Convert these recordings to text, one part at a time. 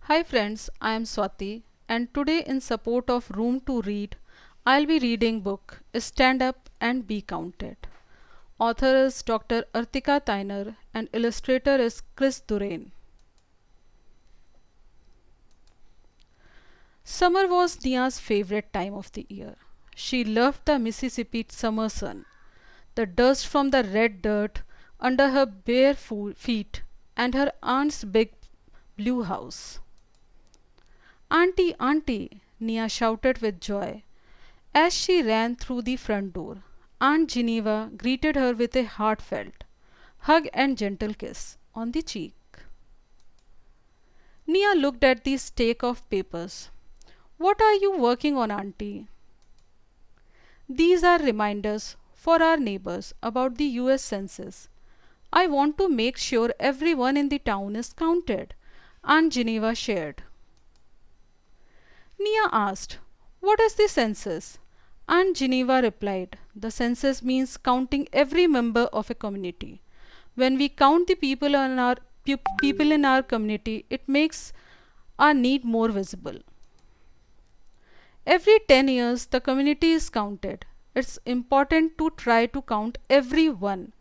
Hi friends, I am Swati and today in support of Room to Read, I'll be reading book Stand Up and Be Counted. Author is Dr. Artika Tainer and illustrator is Chris Durain. Summer was Nia's favorite time of the year. She loved the Mississippi summer sun, the dust from the red dirt under her bare feet and her aunt's big blue house. Auntie, Auntie, Nia shouted with joy. As she ran through the front door, Aunt Geneva greeted her with a heartfelt hug and gentle kiss on the cheek. Nia looked at the stack of papers. What are you working on, Auntie? These are reminders for our neighbors about the US Census. I want to make sure everyone in the town is counted, Aunt Geneva shared. Nia asked, What is the census? Aunt Geneva replied, The census means counting every member of a community. When we count the people in our community, it makes our need more visible. Every 10 years, the community is counted. It's important to try to count everyone,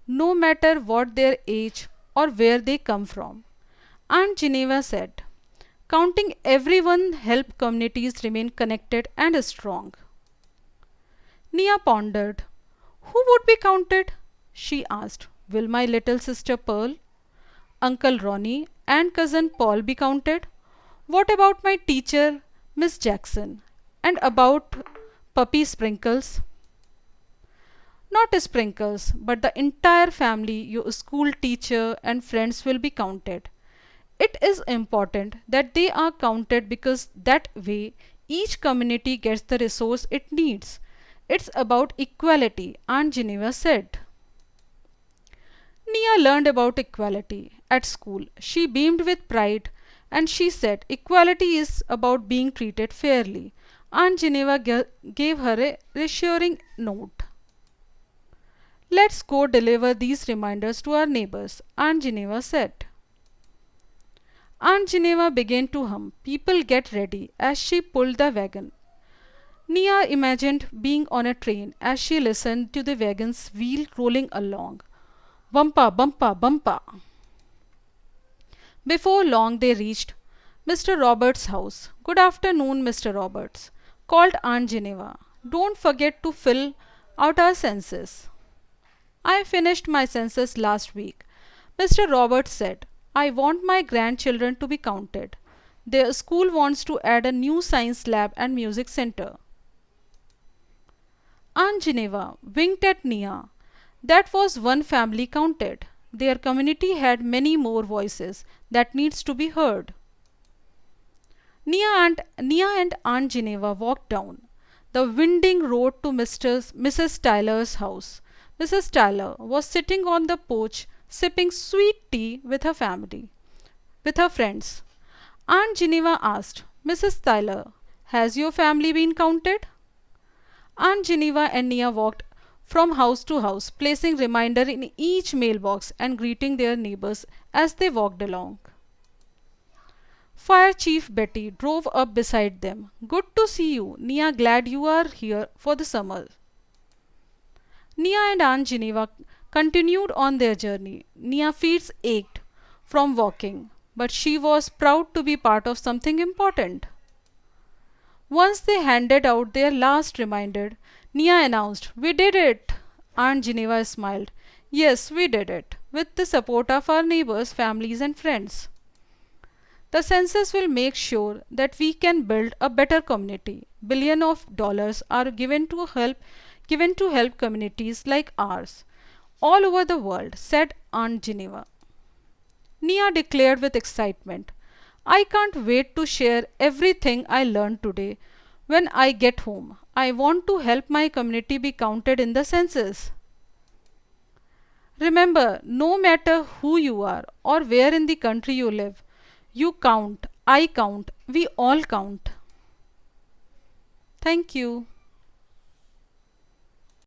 no matter what their age or where they come from. Aunt Geneva said, Counting everyone helps communities remain connected and strong. Nia pondered. Who would be counted? She asked. Will my little sister Pearl, Uncle Ronnie, and cousin Paul be counted? What about my teacher, Miss Jackson? And about Puppy Sprinkles? Not Sprinkles, but the entire family, your school teacher, and friends will be counted. It is important that they are counted because that way each community gets the resource it needs. It's about equality, Aunt Geneva said. Nia learned about equality at school. She beamed with pride and she said equality is about being treated fairly. Aunt Geneva gave her a reassuring note. Let's go deliver these reminders to our neighbors, Aunt Geneva said. Aunt Geneva began to hum, People get ready, as she pulled the wagon. Nia imagined being on a train as she listened to the wagon's wheel rolling along. Bumpa, bumpa, bumpa. Before long they reached Mr. Roberts' house. Good afternoon, Mr. Roberts, called Aunt Geneva. Don't forget to fill out our census. I finished my census last week, Mr. Roberts said. I want my grandchildren to be counted. Their school wants to add a new science lab and music center. Aunt Geneva winked at Nia. That was one family counted. Their community had many more voices that needs to be heard. Nia and Aunt Geneva walked down the winding road to Mrs. Tyler's house. Mrs. Tyler was sitting on the porch sipping sweet tea with her friends. Aunt Geneva asked, Mrs. Tyler, has your family been counted? Aunt Geneva and Nia walked from house to house, placing reminder in each mailbox and greeting their neighbors as they walked along. Fire Chief Betty drove up beside them. Good to see you, Nia. Glad you are here for the summer. Nia and Aunt Geneva continued on their journey. Nia's feet ached from walking, but she was proud to be part of something important. Once they handed out their last reminder, Nia announced, We did it! Aunt Geneva smiled. Yes, we did it, with the support of our neighbors, families, and friends. The census will make sure that we can build a better community. Billions of dollars are given to help communities like ours all over the world, said Aunt Geneva. Nia declared with excitement, I can't wait to share everything I learned today when I get home. I want to help my community be counted in the census. Remember, no matter who you are or where in the country you live, you count, I count, we all count. Thank you.